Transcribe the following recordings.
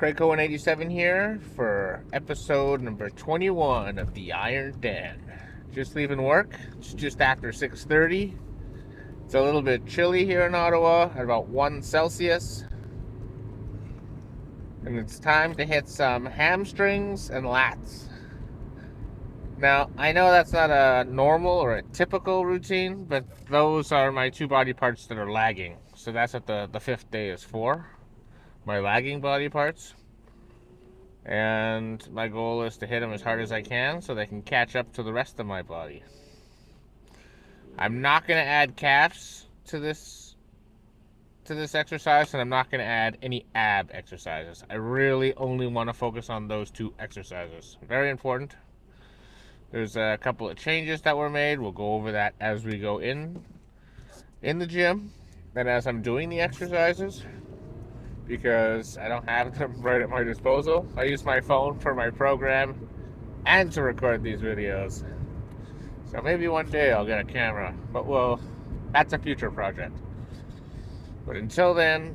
Craig 87 here for episode number 21 of the Iron Den. Just leaving work. It's just after 6:30. It's a little bit chilly here in Ottawa at about 1 Celsius. And it's time to hit some hamstrings and lats. Now, I know that's not a normal or a typical routine, but those are my two body parts that are lagging. So that's what the fifth day is for. My lagging body parts. And my goal is to hit them as hard as I can so they can catch up to the rest of my body. I'm not going to add calves to this exercise, and I'm not going to add any ab exercises. I really only want to focus on those two exercises. Very important. There's a couple of changes that were made. We'll go over that as we go in the gym and as I'm doing the exercises, because I don't have them right at my disposal. I use my phone for my program and to record these videos. So maybe one day I'll get a camera, but that's a future project. But until then,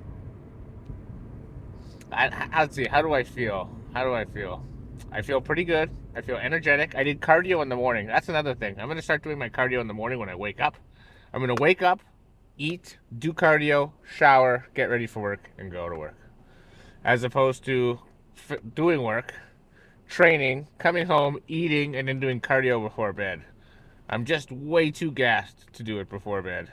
let's see, how do I feel? I feel pretty good. I feel energetic. I did cardio in the morning. That's another thing. I'm going to start doing my cardio in the morning when I wake up. I'm going to wake up, eat, do cardio, shower, get ready for work, and go to work. As opposed to doing work, training, coming home, eating, and then doing cardio before bed. I'm just way too gassed to do it before bed.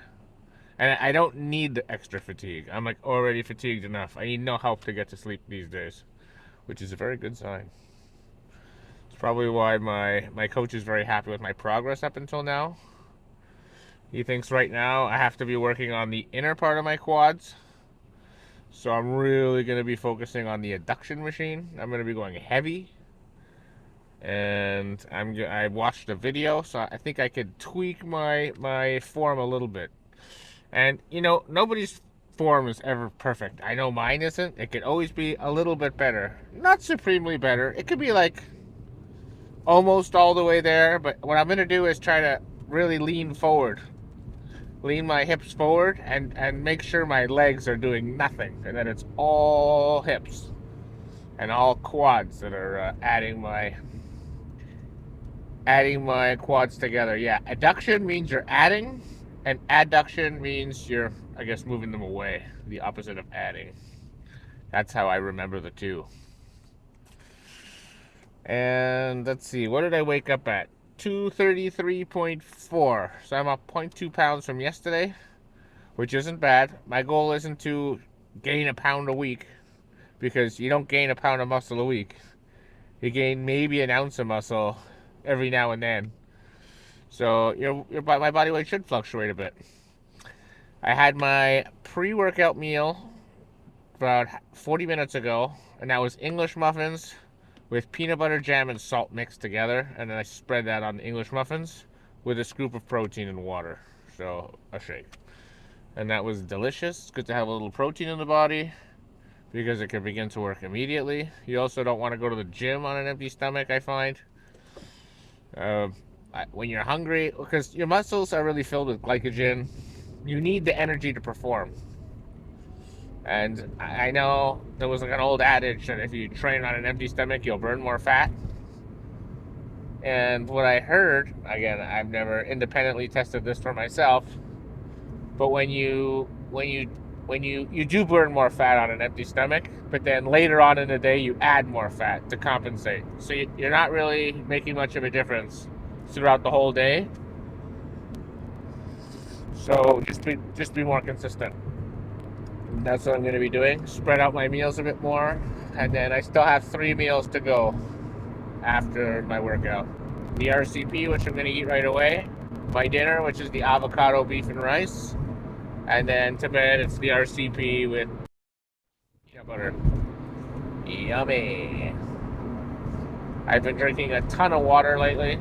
And I don't need the extra fatigue. I'm like already fatigued enough. I need no help to get to sleep these days, which is a very good sign. It's probably why my coach is very happy with my progress up until now. He thinks right now I have to be working on the inner part of my quads. So I'm really going to be focusing on the adduction machine. I'm going to be going heavy. And I watched a video, so I think I could tweak my form a little bit. And, nobody's form is ever perfect. I know mine isn't. It could always be a little bit better. Not supremely better. It could be like almost all the way there. But what I'm going to do is try to really lean forward. Lean my hips forward and make sure my legs are doing nothing. And that it's all hips and all quads that are adding my quads together. Yeah, adduction means you're adding, and adduction means you're, I guess, moving them away. The opposite of adding. That's how I remember the two. And let's see, what did I wake up at? 233.4. So I'm up 0.2 pounds from yesterday, which isn't bad. My goal isn't to gain a pound a week, because you don't gain a pound of muscle a week. You gain maybe an ounce of muscle every now and then. So my body weight should fluctuate a bit. I had my pre-workout meal about 40 minutes ago, and that was English muffins with peanut butter, jam, and salt mixed together, and then I spread that on the English muffins with a scoop of protein and water, so a shake. And that was delicious. It's good to have a little protein in the body because it can begin to work immediately. You also don't want to go to the gym on an empty stomach, I find. When you're hungry, because your muscles are really filled with glycogen, you need the energy to perform. And I know there was like an old adage that if you train on an empty stomach, you'll burn more fat. And what I heard, again, I've never independently tested this for myself, but when you do burn more fat on an empty stomach, but then later on in the day you add more fat to compensate. So you're not really making much of a difference throughout the whole day. So just be more consistent. That's what I'm going to be doing. Spread out my meals a bit more, and then I still have 3 meals to go after my workout. The RCP, which I'm going to eat right away. My dinner, which is the avocado, beef, and rice. And then to bed, it's the RCP with peanut butter. Yummy. I've been drinking a ton of water lately.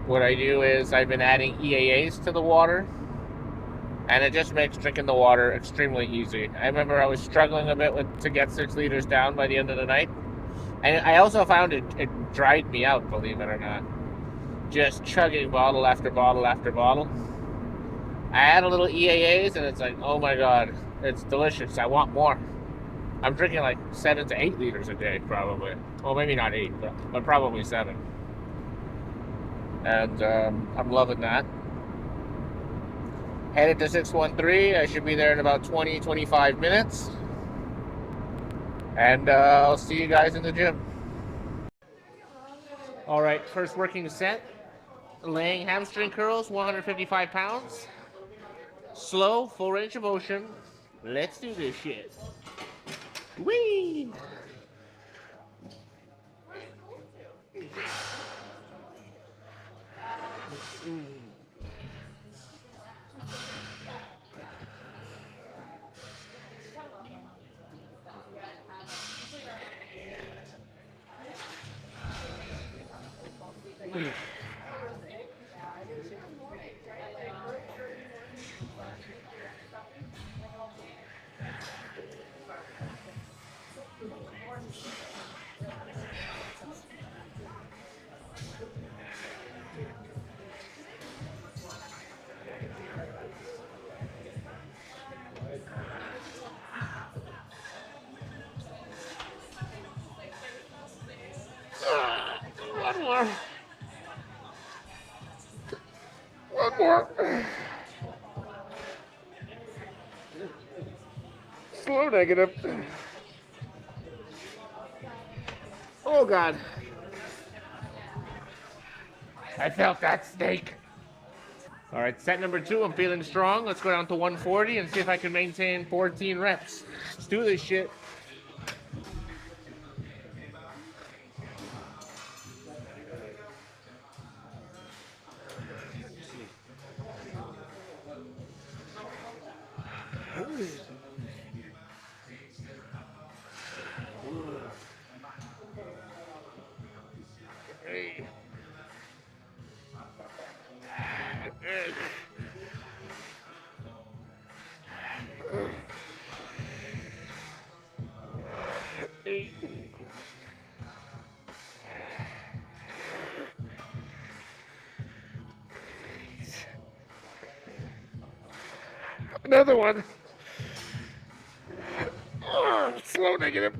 What I do is I've been adding EAAs to the water, and it just makes drinking the water extremely easy. I remember I was struggling a bit to get 6 liters down by the end of the night. And I also found it dried me out, believe it or not. Just chugging bottle after bottle after bottle. I add a little EAAs, and it's like, oh my god, it's delicious. I want more. I'm drinking like 7 to 8 liters a day, probably. Well, maybe not 8, but probably 7. And I'm loving that. Headed to 613. I should be there in about 20-25 minutes. And I'll see you guys in the gym. All right, first working set. Laying hamstring curls, 155 pounds. Slow, full range of motion. Let's do this shit. Whee! One more. One more. Slow negative. Oh, God. I felt that steak. All right, set number 2. I'm feeling strong. Let's go down to 140 and see if I can maintain 14 reps. Let's do this shit. Another one. Slow negative.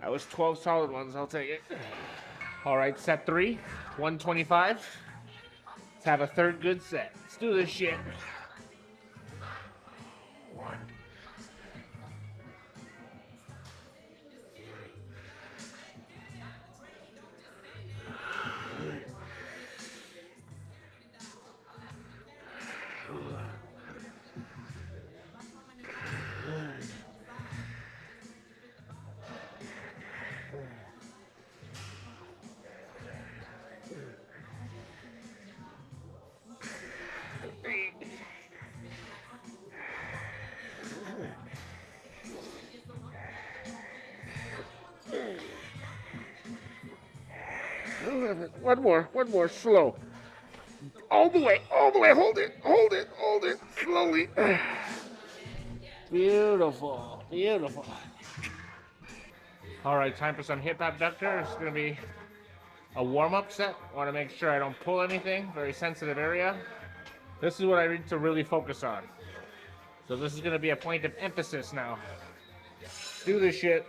That was 12 solid ones. I'll take it. All right, set 3, 125. Let's have a third good set. Let's do this shit. One more, slow. All the way, hold it, slowly. Beautiful, beautiful. All right, time for some hip abductor. It's gonna be a warm-up set. Want to make sure I don't pull anything, very sensitive area. This is what I need to really focus on. So this is gonna be a point of emphasis now. Do this shit.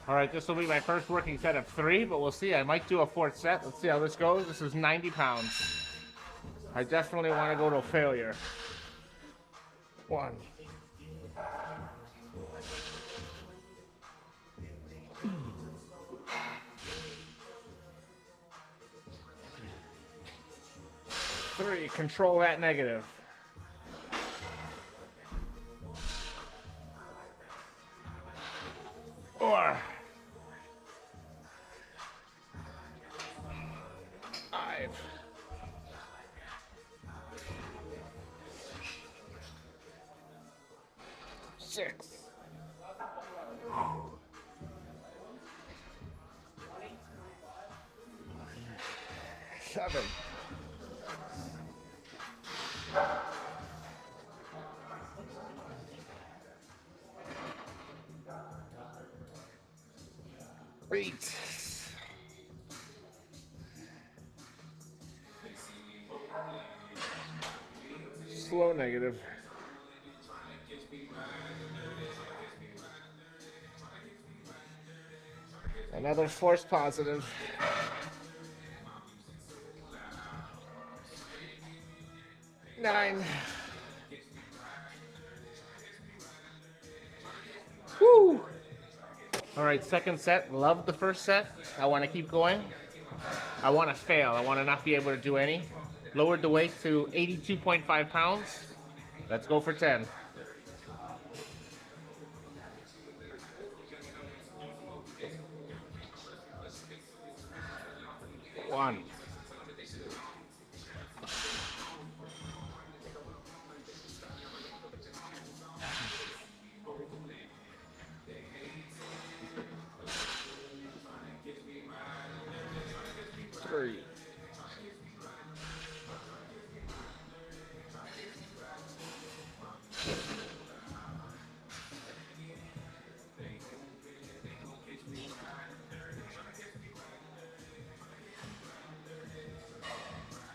All right, this will be my first working set of 3, but we'll see. I might do a 4th set. Let's see how this goes. This is 90 pounds. I definitely want to go to failure. 1. 2. 3. Control that negative. 4. 5. 6. 7. 8. Slow negative. Another force positive. 9. Woo! All right, second set. Loved the first set. I want to keep going. I want to fail. I want to not be able to do any. Lowered the weight to 82.5 pounds. Let's go for 10. 1. 3.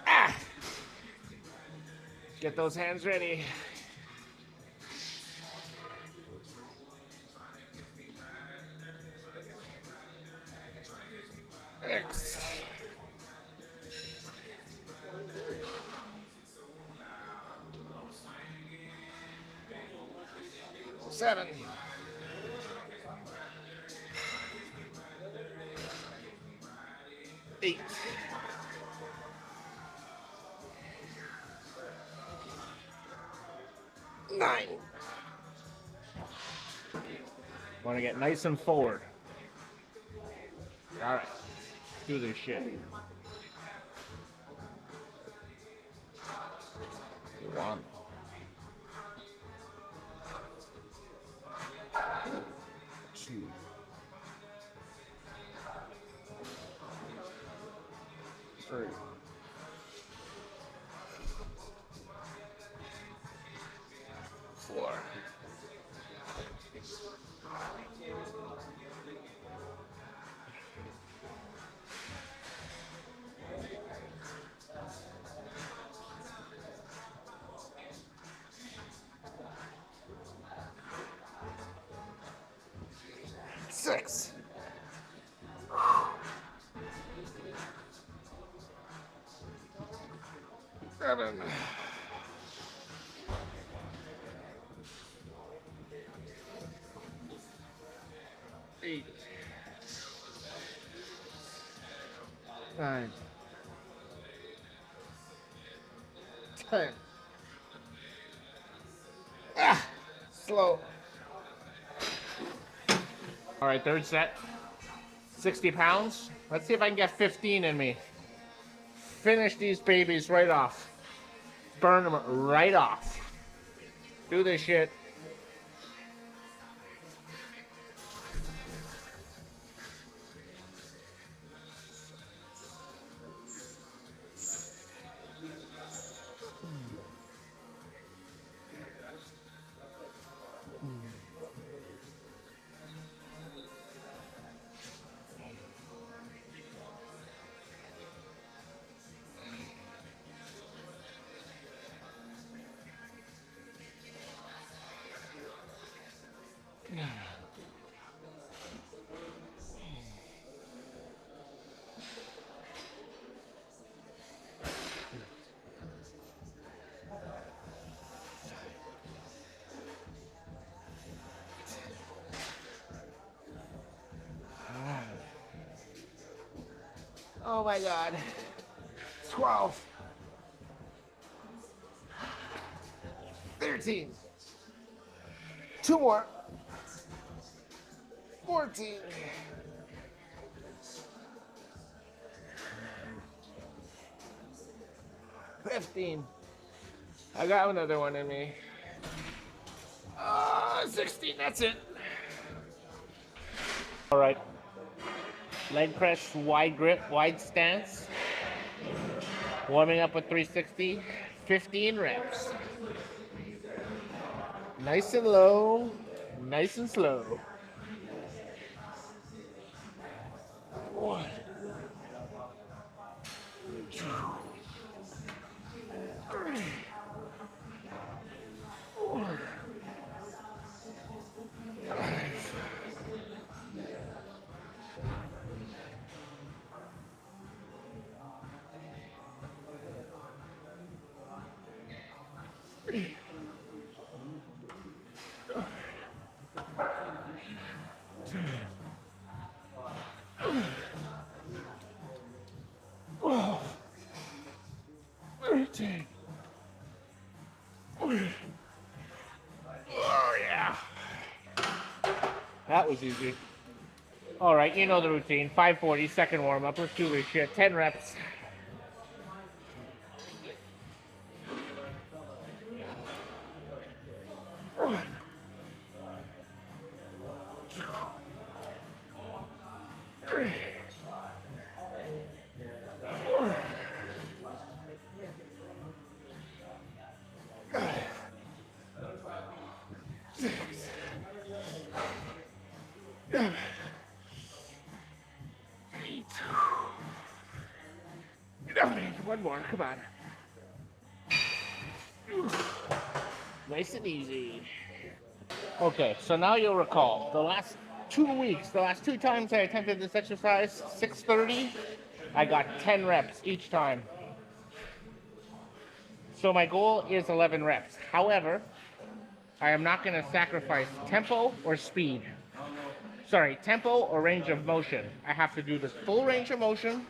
'Ah! Get those hands ready. 6. 7. 8. 9. Want to get nice and forward. All right, do this shit. 1. 2. 3. 4. 6. 7. 8. 9. 10. Ah, slow. All right, third set. 60 pounds. Let's see if I can get 15 in me. Finish these babies right off. Burn them right off. Do this shit. Oh my God. 12. 13. 2 more. 14. 15. I got another one in me. 16, that's it. All right. Leg press, wide grip, wide stance. Warming up with 360, 15 reps. Nice and low, nice and slow. 1, 2, 3, 4, 5. Oh, 13. Oh, yeah. That was easy. All right, you know the routine. 540, second warm up. Let's do this shit. 10 reps. One more, come on. Nice and easy. Okay, so now you'll recall the last 2 weeks, the last 2 times I attempted this exercise, 630, I got 10 reps each time. So my goal is 11 reps. However, I am not going to sacrifice tempo or speed. Sorry, tempo or range of motion. I have to do this full range of motion,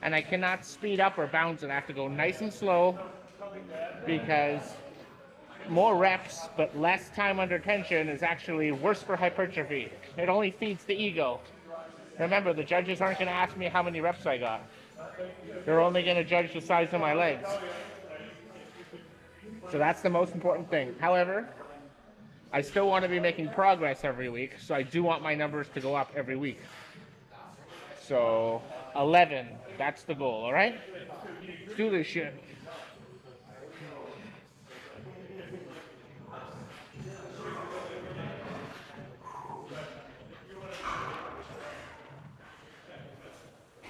and I cannot speed up or bounce it. I have to go nice and slow, because more reps but less time under tension is actually worse for hypertrophy. It only feeds the ego. Remember, the judges aren't going to ask me how many reps I got. They're only going to judge the size of my legs. So that's the most important thing. However, I still want to be making progress every week, so I do want my numbers to go up every week. So 11, that's the goal, all right? Let's do this shit.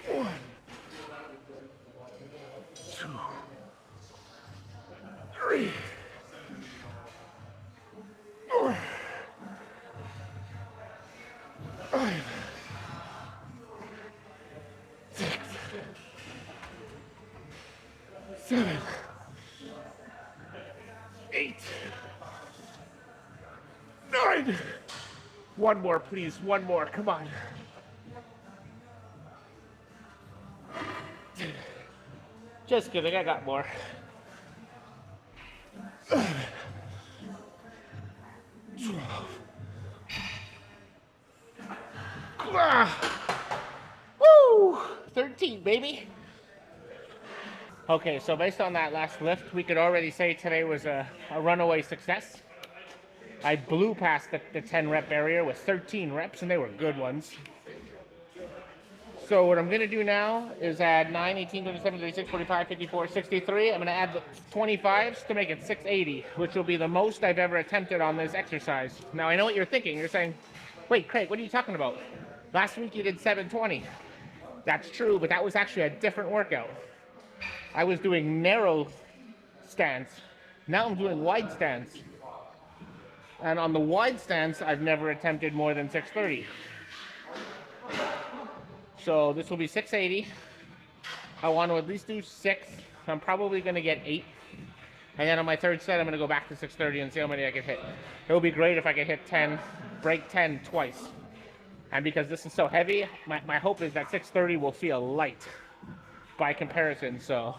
One, 2, 3, 4, 5, 6, 7, 8, 9. One more, please. One more. Come on. Just kidding. I got more. 12. Woo! 13, baby. Okay, so based on that last lift, we could already say today was a runaway success. I blew past the 10 rep barrier with 13 reps, and they were good ones. So what I'm going to do now is add 9, 18, 27, 36, 45, 54, 63. I'm going to add the 25s to make it 680, which will be the most I've ever attempted on this exercise. Now, I know what you're thinking. You're saying, wait, Craig, what are you talking about? Last week you did 720. That's true, but that was actually a different workout. I was doing narrow stance. Now I'm doing wide stance. And on the wide stance, I've never attempted more than 630. So this will be 680. I want to at least do 6. I'm probably going to get 8. And then on my third set, I'm going to go back to 630 and see how many I can hit. It would be great if I could hit 10, break 10 twice. And because this is so heavy, my hope is that 630 will feel light by comparison. So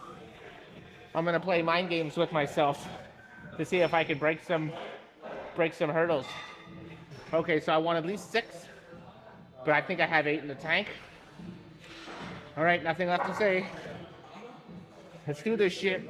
I'm going to play mind games with myself to see if I could break some hurdles. Okay, so I want at least 6, but I think I have 8 in the tank. All right, nothing left to say. Let's do this shit.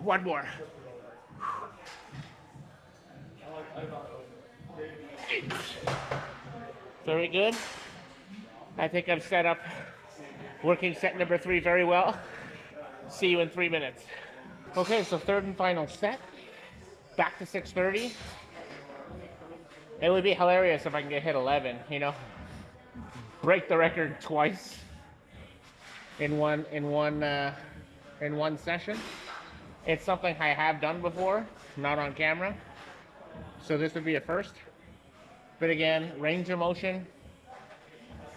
One more. Very good. I think I've set up working set number 3 very well. See you in 3 minutes. Okay, so third and final set. Back to 630. It would be hilarious if I can get hit 11, you know? Break the record twice in one session. It's something I have done before, not on camera. So this would be a first. But again, range of motion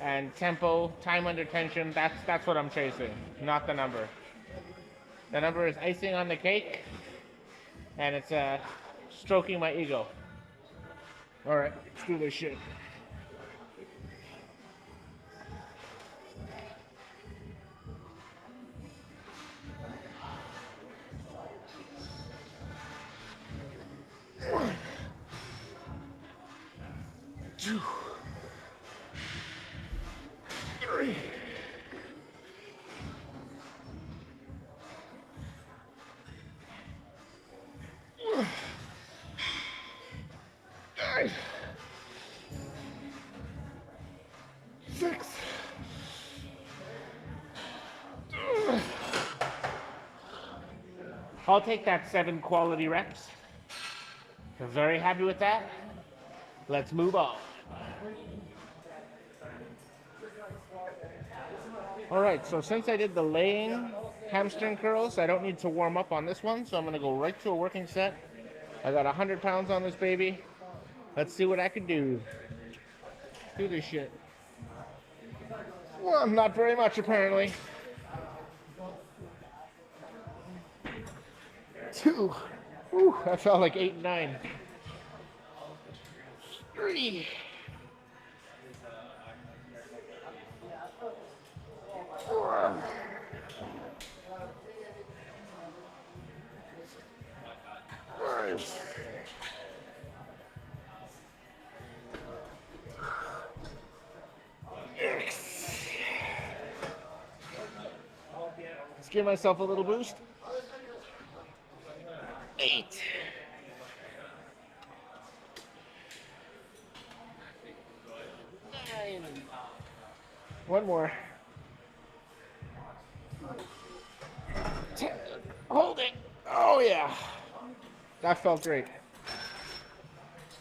and tempo, time under tension, that's what I'm chasing, not the number. The number is icing on the cake, and it's stroking my ego. All right, let's do this shit. Two, 3. 5, 6. I'll take that 7 quality reps. I'm very happy with that. Let's move on. All right, so since I did the laying hamstring curls, I don't need to warm up on this one, so I'm gonna go right to a working set. I got 100 pounds on this baby. Let's see what I can do. Do this shit. Well, not very much apparently. 2. Ooh, that felt like 8 and 9. 3. 4. 5. 6. Let's give myself a little boost. 8. 9. One more. 10. Hold it. Oh yeah. That felt great.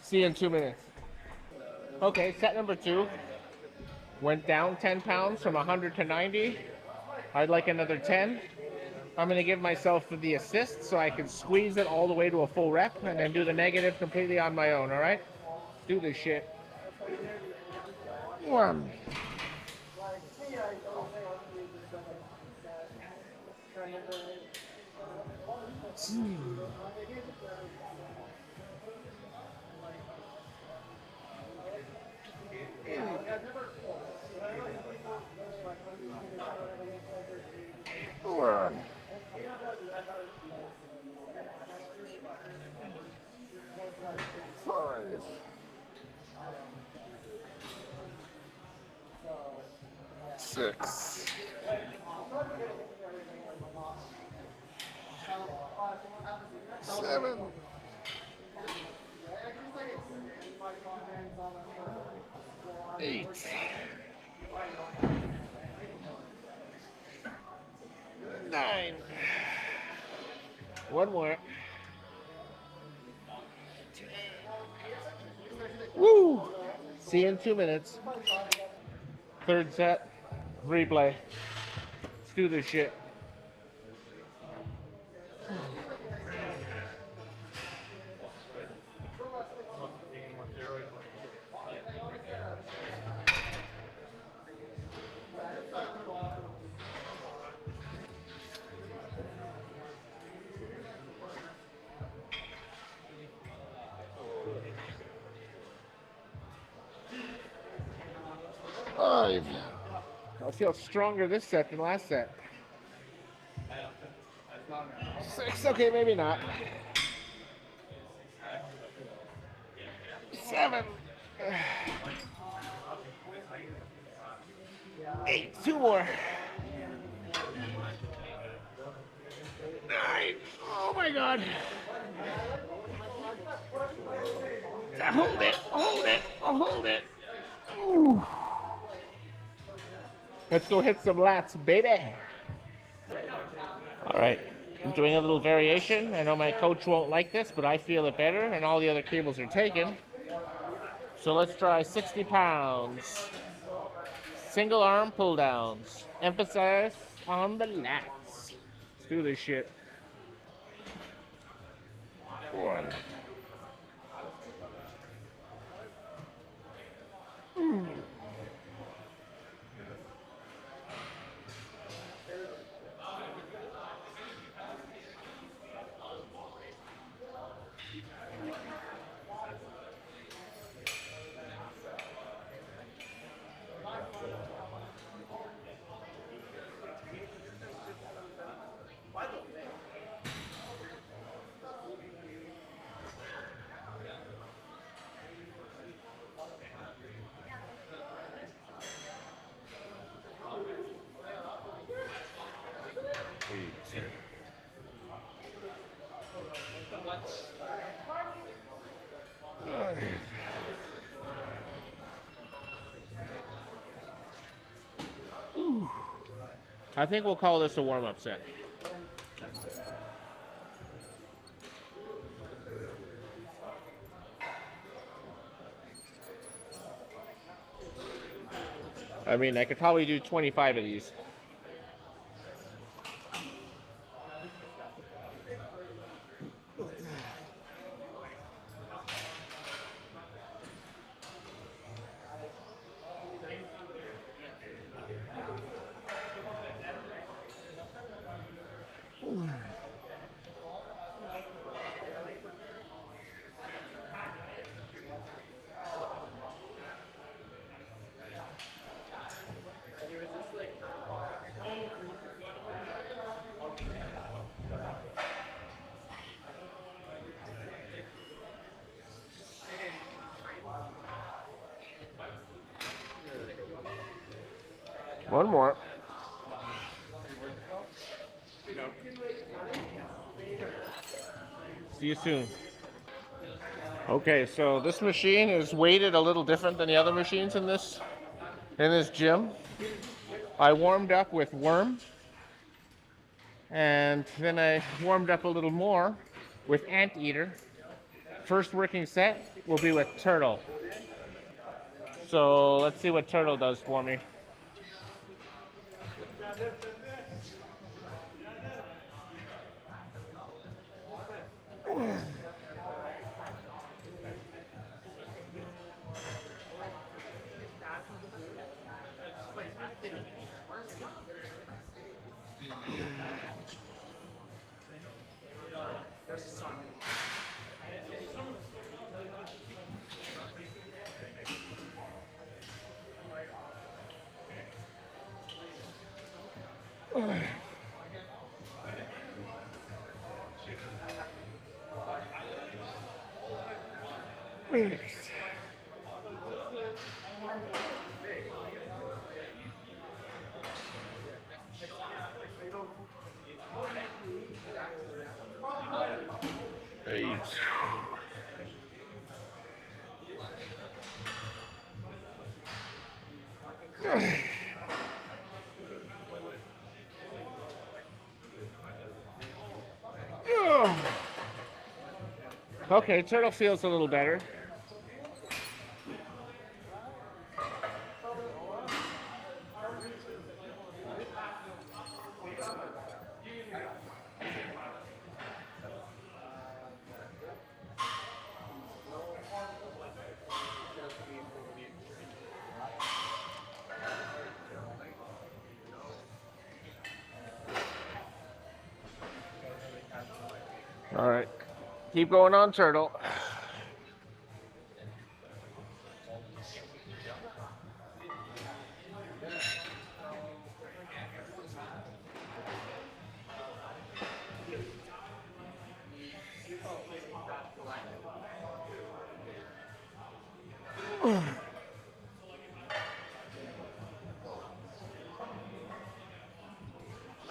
See you in 2 minutes. Okay, set number 2. Went down 10 pounds from 100 to 90. I'd like another 10. I'm going to give myself the assist so I can squeeze it all the way to a full rep and then do the negative completely on my own, all right? Do this shit. 1. 2. 4. 5. 6. 7. 8. 9. One more. Woo! See you in 2 minutes. Third set. Replay. Let's do this shit. 5. I feel stronger this set than last set. 6, okay, maybe not. 7. 8, 2 more. 9. Oh my god. Hold it, hold it, hold it. Ooh. Let's go hit some lats, baby. All right, I'm doing a little variation. I know my coach won't like this, but I feel it better, and all the other cables are taken. So let's try 60 pounds. Single arm pull downs. Emphasize on the lats. Let's do this shit. 1. I think we'll call this a warm-up set. I mean, I could probably do 25 of these. One more. See you soon. Okay, so this machine is weighted a little different than the other machines in this gym. I warmed up with worm, and then I warmed up a little more with anteater. First working set will be with turtle. So let's see what turtle does for me. Okay, turtle feels a little better. All right, keep going on turtle.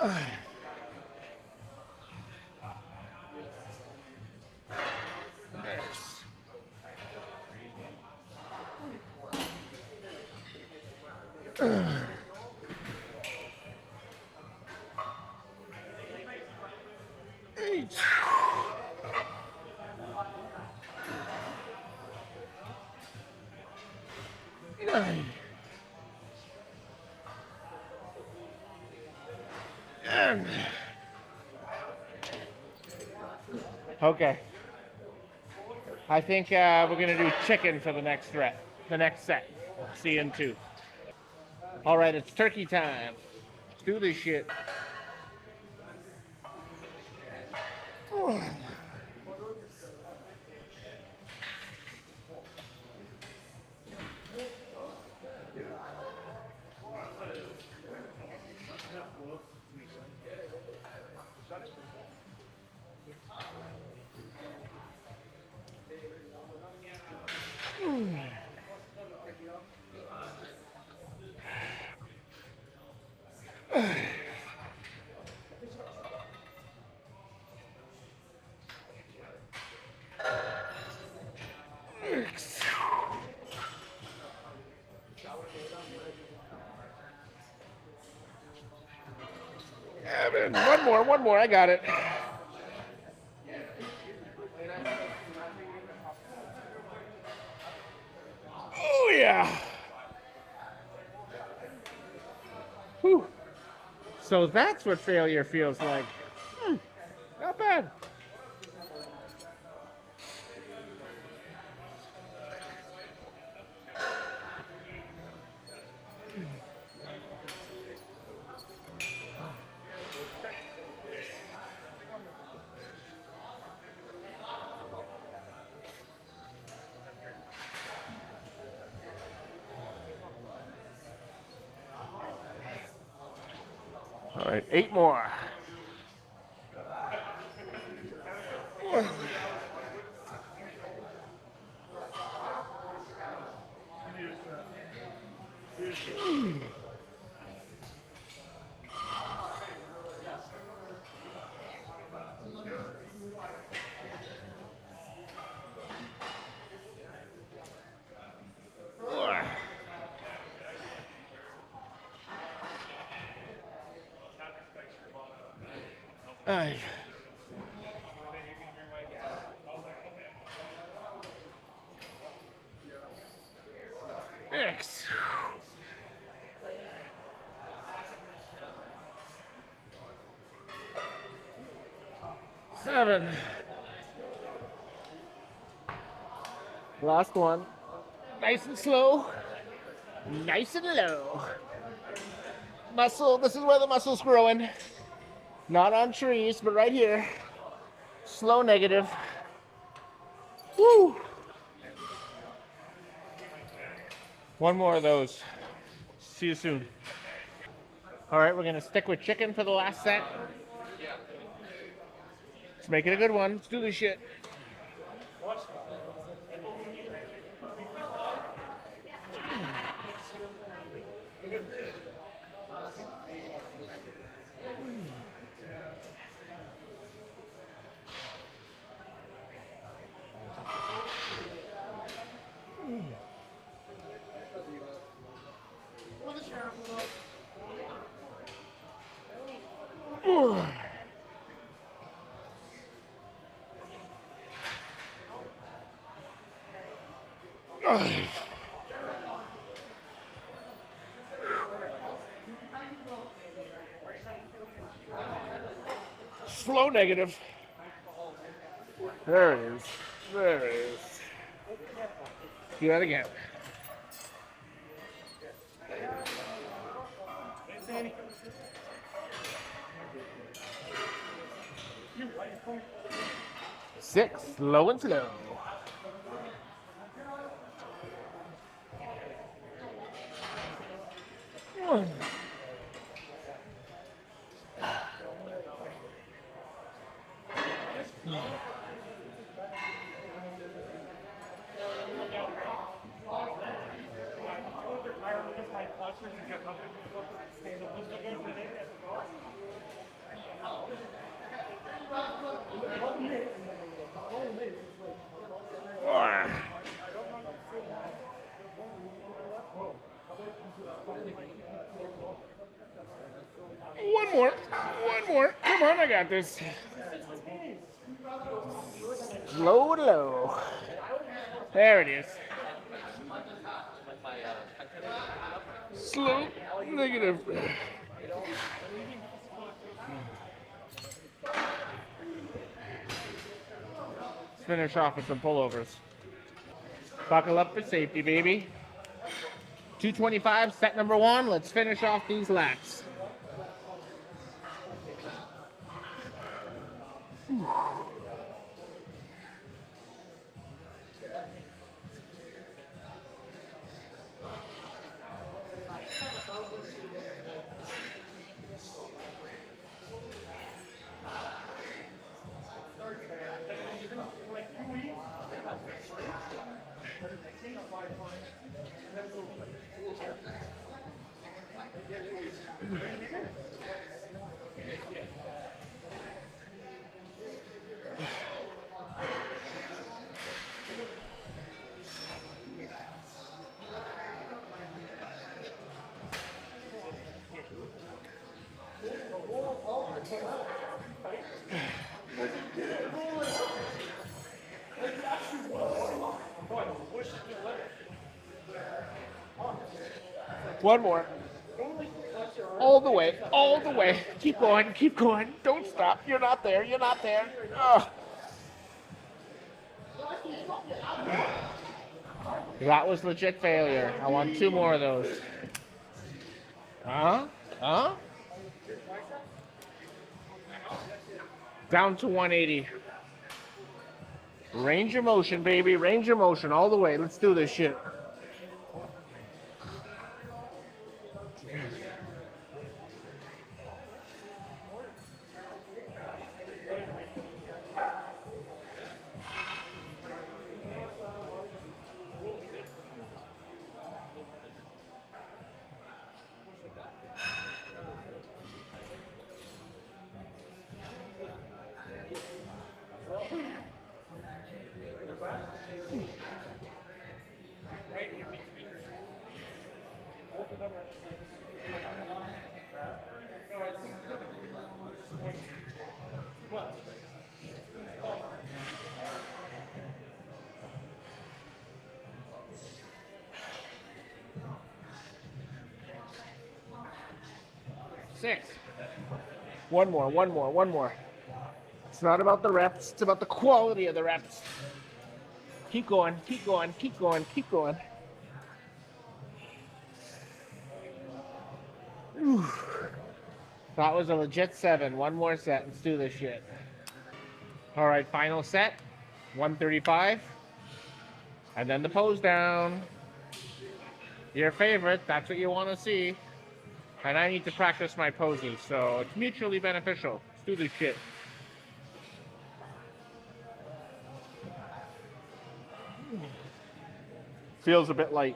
Nice. Eight. Nine. And okay. I think we're gonna do chicken for the next set. See you in 2. All right, it's turkey time. Let's do this shit. One more. I got it. Oh yeah. Whew. So that's what failure feels like. Not bad. All right, 8 more. Aye. X. 7. Last one. Nice and slow. Nice and low. Muscle. This is where the muscle's growing. Not on trees, but right here. Slow negative. Woo! One more of those. See you soon. All right, we're gonna stick with chicken for the last set. Let's make it a good one. Let's do this shit. Slow negative. There it is. There it is. Do that again. Six, low and slow. One more. One more. Come on, I got this. Low, low. There it is. Slow, negative. Let's finish off with some pullovers. Buckle up for safety, baby. 225, set number one. Let's finish off these lats. One more. All the way, all the way. Keep going, keep going. Don't stop. You're not there, you're not there. Oh. That was legit failure. I want two more of those. Huh? Huh? Down to 180. Range of motion, baby. Range of motion all the way. Let's do this shit. Six. One more, one more, one more. It's not about the reps, it's about the quality of the reps. Keep going, keep going, keep going, keep going. Whew. That was a legit 7. One more set. Let's do this shit. All right, final set. 135. And then the pose down. Your favorite. That's what you want to see. And I need to practice my poses, so it's mutually beneficial. Let's do this shit. Feels a bit light.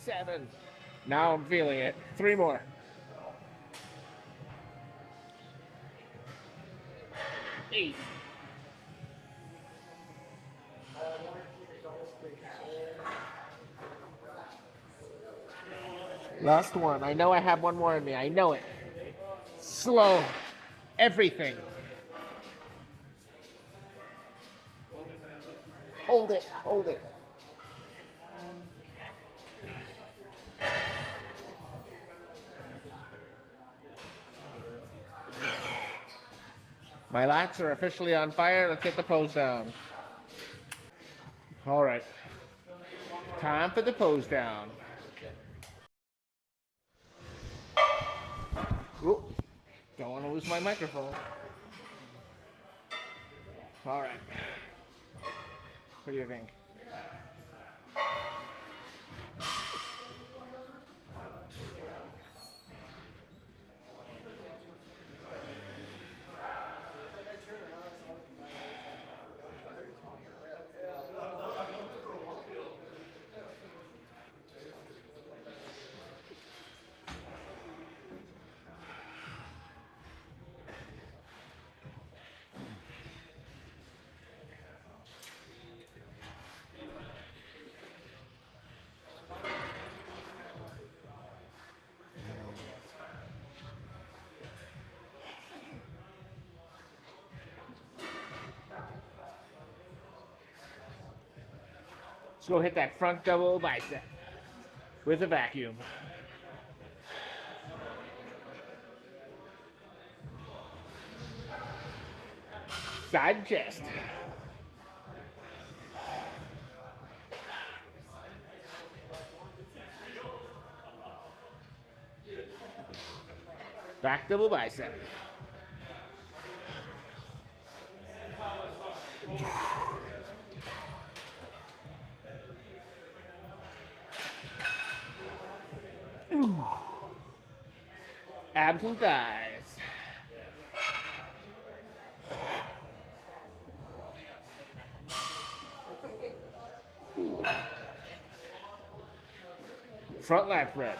Seven. Now I'm feeling it. 3 more. 8. Last one. I know I have one more in me. I know it. Slow. Everything. Hold it. Hold it. My lats are officially on fire. Let's get the pose down. All right. Time for the pose down. Ooh, don't want to lose my microphone. All right. What do you think? Let's go hit that front double bicep with a vacuum. Side chest. Back double bicep. Abs and thighs. Front lat press.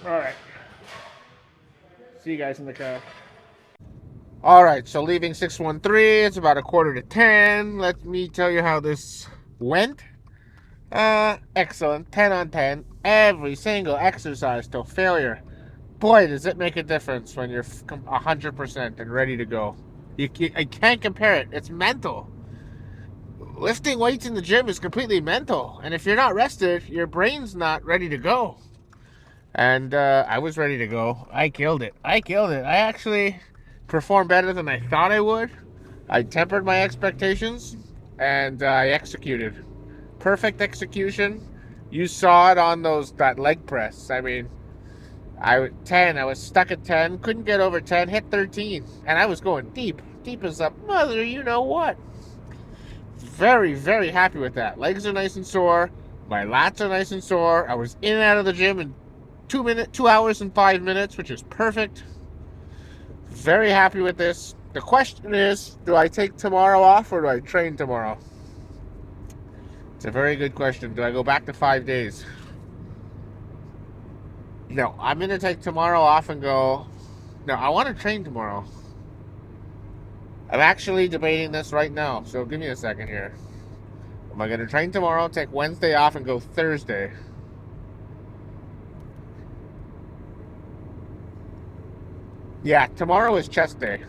All right. See you guys in the car. All right, so leaving 613, it's about 9:45. Let me tell you how this went. Excellent, 10 on 10. Every single exercise till failure. Boy, does it make a difference when you're 100% and ready to go. I can't compare it. It's mental. Lifting weights in the gym is completely mental. And if you're not rested, your brain's not ready to go. And I was ready to go. I killed it. I actually performed better than I thought I would. I tempered my expectations, and I executed. Perfect execution. You saw it on that leg press. I mean, I was stuck at 10, couldn't get over 10, hit 13, and I was going deep as a mother, you know what. Very, very happy with that. Legs are nice and sore. My lats are nice and sore. I was in and out of the gym in 2 hours and 5 minutes, which is perfect. Very happy with this. The question is, do I take tomorrow off or do I train tomorrow? It's a very good question. Do I go back to 5 days? No, I'm going to take tomorrow off and go. No, I want to train tomorrow. I'm actually debating this right now, so give me a second here. Am I going to train tomorrow, take Wednesday off, and go Thursday? Yeah, tomorrow is chest day.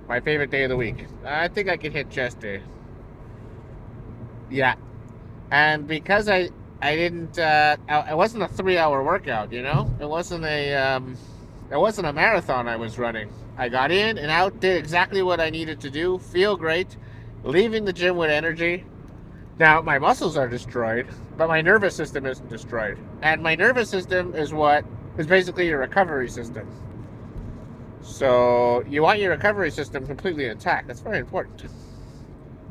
My favorite day of the week. I think I can hit chest day. Yeah. And because I didn't, it wasn't a 3-hour workout, you know? It wasn't a marathon I was running. I got in and out, did exactly what I needed to do, feel great, leaving the gym with energy. Now, my muscles are destroyed, but my nervous system isn't destroyed. And my nervous system is basically your recovery system. So you want your recovery system completely intact. That's very important.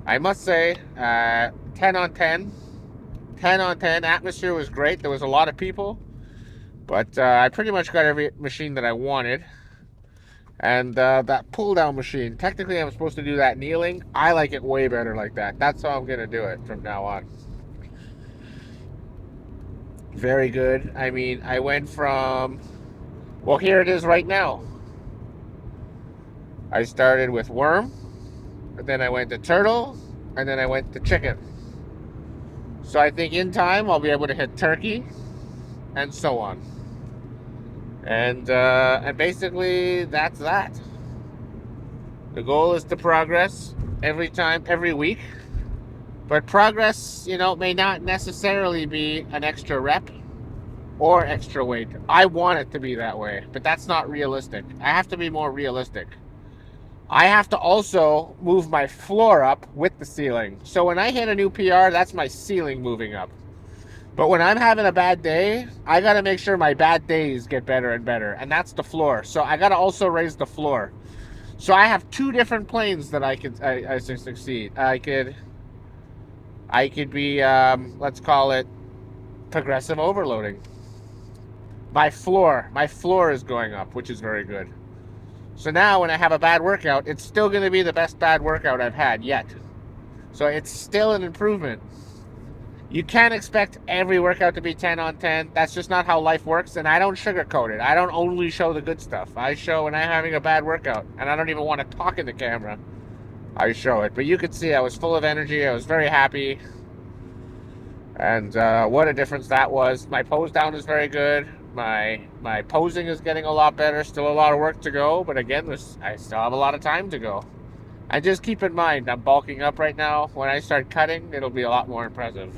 I must say, 10 on 10. 10 on 10. Atmosphere was great. There was a lot of people. But I pretty much got every machine that I wanted. And that pull-down machine, technically I'm supposed to do that kneeling. I like it way better like that. That's how I'm going to do it from now on. Very good. I mean, I went from... Well, here it is right now. I started with worm, and then I went to turtle, and then I went to chicken. So I think in time I'll be able to hit turkey and so on. And basically that's that. The goal is to progress every time, every week. But progress, may not necessarily be an extra rep or extra weight. I want it to be that way, but that's not realistic. I have to be more realistic. I have to also move my floor up with the ceiling. So when I hit a new PR, that's my ceiling moving up. But when I'm having a bad day, I got to make sure my bad days get better and better. And that's the floor. So I got to also raise the floor. So I have two different planes that I succeed. I could be, let's call it progressive overloading. My floor is going up, which is very good. So now when I have a bad workout, it's still going to be the best bad workout I've had yet. So it's still an improvement. You can't expect every workout to be 10 on 10. That's just not how life works, and I don't sugarcoat it. I don't only show the good stuff. I show when I'm having a bad workout, and I don't even want to talk in the camera. I show it. But you could see I was full of energy. I was very happy. And what a difference that was. My pose down is very good. My posing is getting a lot better. Still a lot of work to go, but again, I still have a lot of time to go. And just keep in mind, I'm bulking up right now. When I start cutting, it'll be a lot more impressive.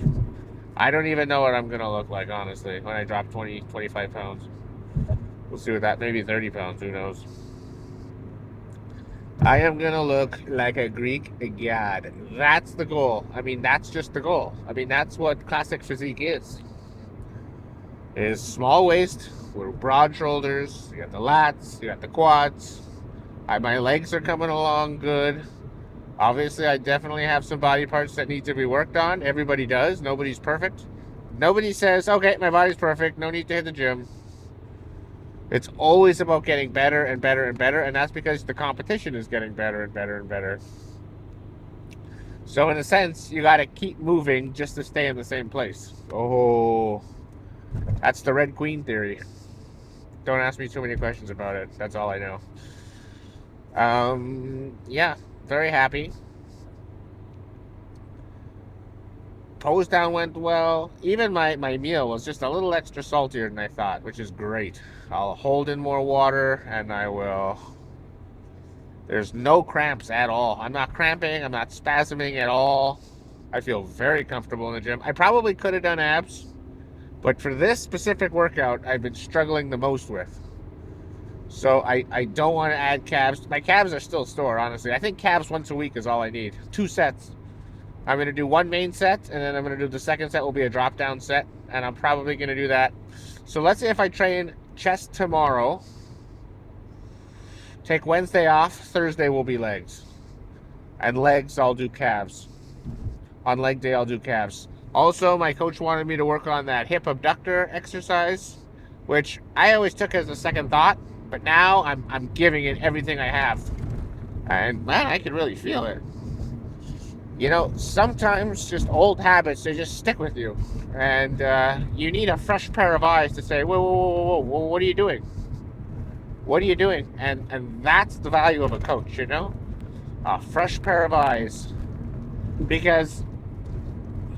I don't even know what I'm going to look like, honestly, when I drop 20, 25 pounds. We'll see what that, maybe 30 pounds, who knows. I am going to look like a Greek god. That's the goal. I mean, that's just the goal. I mean, that's what Classic Physique is. It is small waist with broad shoulders. You got the lats, you got the quads. My legs are coming along good. Obviously, I definitely have some body parts that need to be worked on. Everybody does. Nobody's perfect. Nobody says, okay, my body's perfect. No need to hit the gym. It's always about getting better and better and better. And that's because the competition is getting better and better and better. So in a sense, you got to keep moving just to stay in the same place. Oh, that's the Red Queen theory. Don't ask me too many questions about it. That's all I know. Yeah, very happy. Pose down went well. Even my meal was just a little extra saltier than I thought, which is great. I'll hold in more water and I will. There's no cramps at all. I'm not cramping. I'm not spasming at all. I feel very comfortable in the gym. I probably could have done abs, but for this specific workout, I've been struggling the most with. So I don't want to add calves. My calves are still sore, honestly. I think calves once a week is all I need. 2 sets. I'm going to do one main set, and then I'm going to do the second set will be a drop-down set, and I'm probably going to do that. So let's say if I train chest tomorrow, take Wednesday off, Thursday will be legs. And legs, I'll do calves. On leg day, I'll do calves. Also, my coach wanted me to work on that hip abductor exercise, which I always took as a second thought, but now I'm giving it everything I have. And man, I can really feel it. Sometimes just old habits, they just stick with you. And you need a fresh pair of eyes to say, whoa, whoa, whoa, whoa, what are you doing? What are you doing? And that's the value of a coach, A fresh pair of eyes. Because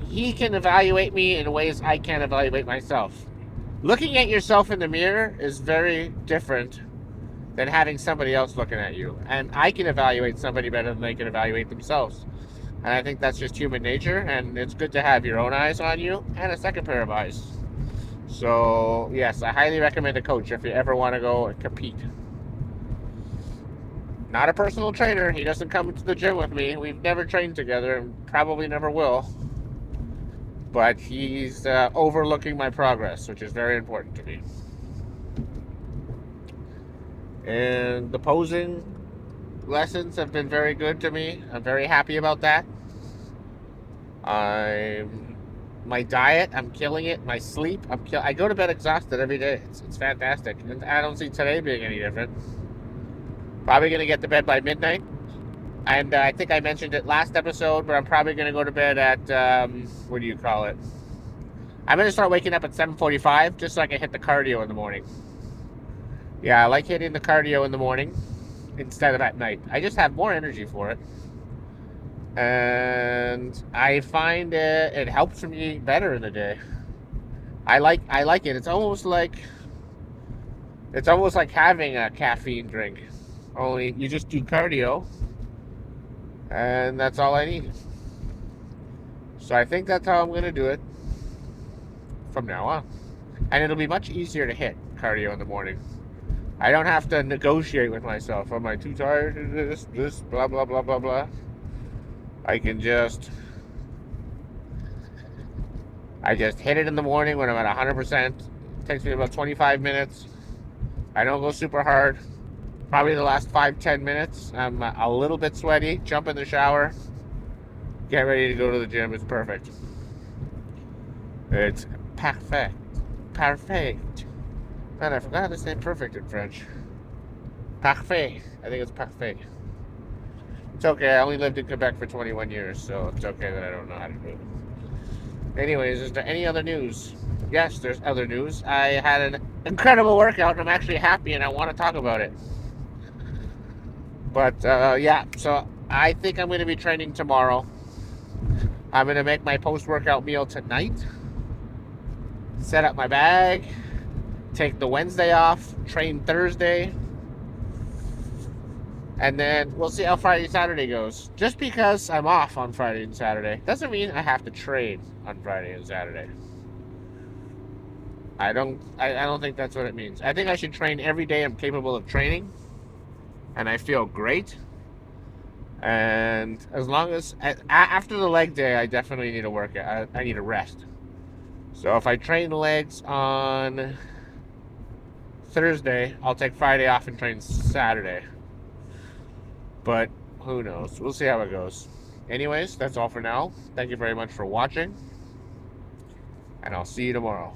he can evaluate me in ways I can't evaluate myself. Looking at yourself in the mirror is very different than having somebody else looking at you. And I can evaluate somebody better than they can evaluate themselves. And I think that's just human nature, and it's good to have your own eyes on you and a second pair of eyes. So, yes, I highly recommend a coach if you ever want to go and compete. Not a personal trainer. He doesn't come to the gym with me. We've never trained together and probably never will. But he's overlooking my progress, which is very important to me. And the posing lessons have been very good to me. I'm very happy about that. My diet, I'm killing it. My sleep, I go to bed exhausted every day. It's fantastic. And I don't see today being any different. Probably going to get to bed by midnight. And I think I mentioned it last episode, but I'm probably going to go to bed at, what do you call it? I'm going to start waking up at 7:45 just so I can hit the cardio in the morning. Yeah, I like hitting the cardio in the morning instead of at night. I just have more energy for it. and I find it helps me better in the day. I like it. It's almost like having a caffeine drink. Only you just do cardio, and that's all I need. So I think that's how I'm gonna do it from now on. And it'll be much easier to hit cardio in the morning. I don't have to negotiate with myself. Am I too tired to do this, blah, blah, blah, blah, blah. I can just, I just hit it in the morning when I'm at 100%. It takes me about 25 minutes. I don't go super hard. Probably the last 5-10 minutes, I'm a little bit sweaty. Jump in the shower. Get ready to go to the gym. It's perfect. It's perfect. Perfect. Man, I forgot how to say perfect in French. Parfait. I think it's parfait. It's okay. I only lived in Quebec for 21 years, so it's okay that I don't know how to do it. Anyways, is there any other news? Yes, there's other news. I had an incredible workout, and I'm actually happy, and I want to talk about it. But, yeah, so I think I'm going to be training tomorrow. I'm going to make my post-workout meal tonight. Set up my bag. Take the Wednesday off. Train Thursday. And then we'll see how Friday, Saturday goes. Just because I'm off on Friday and Saturday doesn't mean I have to train on Friday and Saturday. I don't think that's what it means. I think I should train every day I'm capable of training. And I feel great. And as long as after the leg day, I definitely need a workout. I need a rest. So if I train legs on Thursday, I'll take Friday off and train Saturday. But who knows? We'll see how it goes. Anyways, that's all for now. Thank you very much for watching. And I'll see you tomorrow.